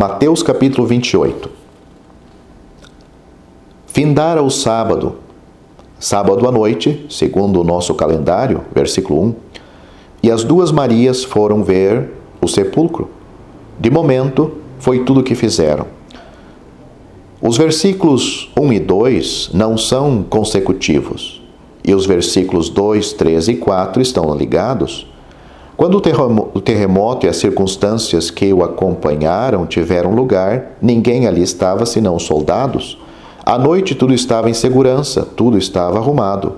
Mateus capítulo 28. Findara o sábado à noite, segundo o nosso calendário, versículo 1, e as duas Marias foram ver o sepulcro. De momento, foi tudo o que fizeram. Os versículos 1 e 2 não são consecutivos, e os versículos 2, 3 e 4 estão ligados. Quando o terremoto e as circunstâncias que o acompanharam tiveram lugar, ninguém ali estava senão os soldados. À noite tudo estava em segurança, tudo estava arrumado.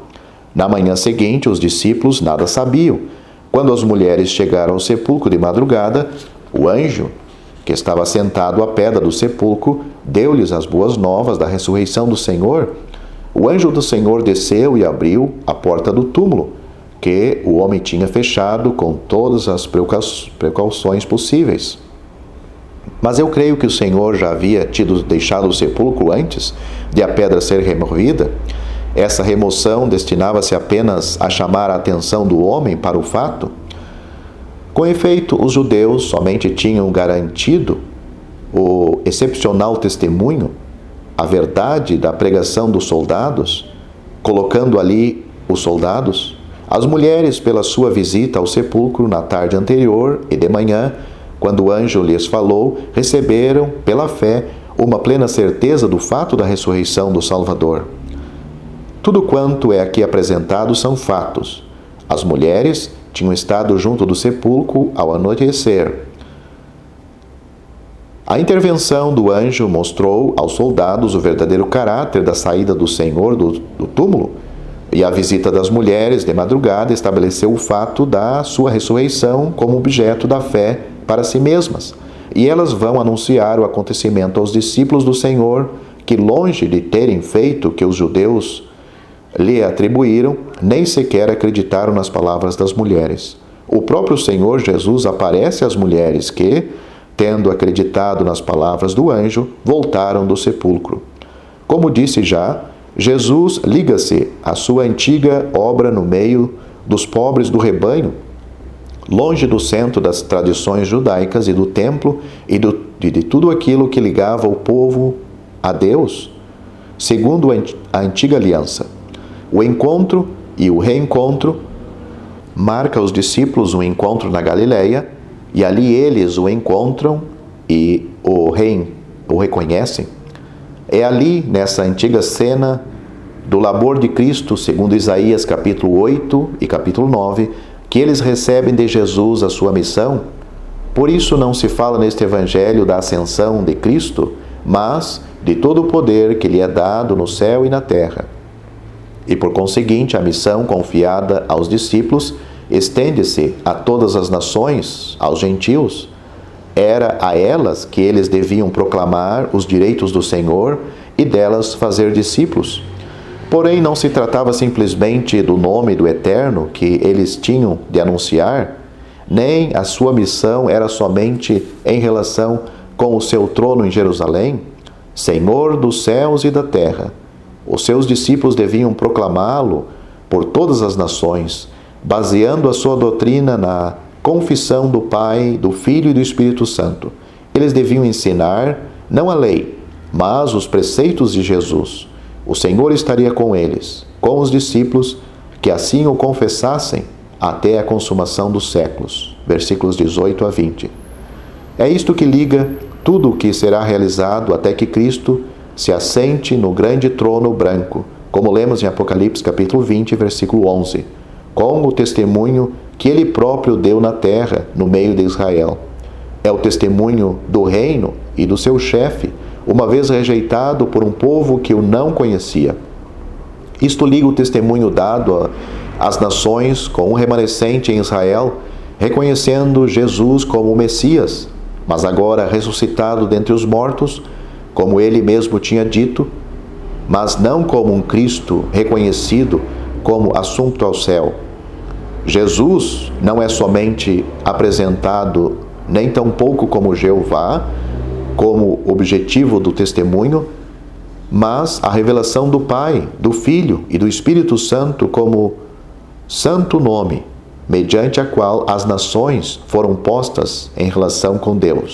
Na manhã seguinte, os discípulos nada sabiam. Quando as mulheres chegaram ao sepulcro de madrugada, o anjo, que estava sentado à pedra do sepulcro, deu-lhes as boas novas da ressurreição do Senhor. O anjo do Senhor desceu e abriu a porta do túmulo, que o homem tinha fechado com todas as precauções possíveis. Mas eu creio que o Senhor já havia deixado o sepulcro antes de a pedra ser removida. Essa remoção destinava-se apenas a chamar a atenção do homem para o fato. Com efeito, os judeus somente tinham garantido o excepcional testemunho, a verdade da pregação dos soldados, colocando ali os soldados. As mulheres, pela sua visita ao sepulcro na tarde anterior e de manhã, quando o anjo lhes falou, receberam, pela fé, uma plena certeza do fato da ressurreição do Salvador. Tudo quanto é aqui apresentado são fatos. As mulheres tinham estado junto do sepulcro ao anoitecer. A intervenção do anjo mostrou aos soldados o verdadeiro caráter da saída do Senhor do túmulo, e a visita das mulheres de madrugada estabeleceu o fato da sua ressurreição como objeto da fé para si mesmas. E elas vão anunciar o acontecimento aos discípulos do Senhor, que, longe de terem feito o que os judeus lhe atribuíram, nem sequer acreditaram nas palavras das mulheres. O próprio Senhor Jesus aparece às mulheres que, tendo acreditado nas palavras do anjo, voltaram do sepulcro. Como disse já, Jesus liga-se à sua antiga obra no meio dos pobres do rebanho, longe do centro das tradições judaicas e do templo e de tudo aquilo que ligava o povo a Deus, segundo a antiga aliança. O encontro e o reencontro marca aos discípulos um encontro na Galileia, e ali eles o encontram e o reconhecem. É ali, nessa antiga cena do labor de Cristo, segundo Isaías capítulo 8 e capítulo 9, que eles recebem de Jesus a sua missão. Por isso não se fala neste evangelho da ascensão de Cristo, mas de todo o poder que lhe é dado no céu e na terra. E por conseguinte, a missão confiada aos discípulos estende-se a todas as nações, aos gentios. Era a elas que eles deviam proclamar os direitos do Senhor e delas fazer discípulos. Porém, não se tratava simplesmente do nome do Eterno que eles tinham de anunciar, nem a sua missão era somente em relação com o seu trono em Jerusalém, Senhor dos céus e da terra. Os seus discípulos deviam proclamá-lo por todas as nações, baseando a sua doutrina na confissão do Pai, do Filho e do Espírito Santo. Eles deviam ensinar, não a lei, mas os preceitos de Jesus. O Senhor estaria com eles, com os discípulos, que assim o confessassem até a consumação dos séculos. Versículos 18 a 20. É isto que liga tudo o que será realizado até que Cristo se assente no grande trono branco, como lemos em Apocalipse capítulo 20, versículo 11, com o testemunho que ele próprio deu na terra, no meio de Israel. É o testemunho do reino e do seu chefe, uma vez rejeitado por um povo que o não conhecia. Isto liga o testemunho dado às nações com um remanescente em Israel, reconhecendo Jesus como o Messias, mas agora ressuscitado dentre os mortos, como ele mesmo tinha dito, mas não como um Cristo reconhecido como assunto ao céu. Jesus não é somente apresentado nem tampouco como Jeová, como objetivo do testemunho, mas a revelação do Pai, do Filho e do Espírito Santo como santo nome, mediante a qual as nações foram postas em relação com Deus.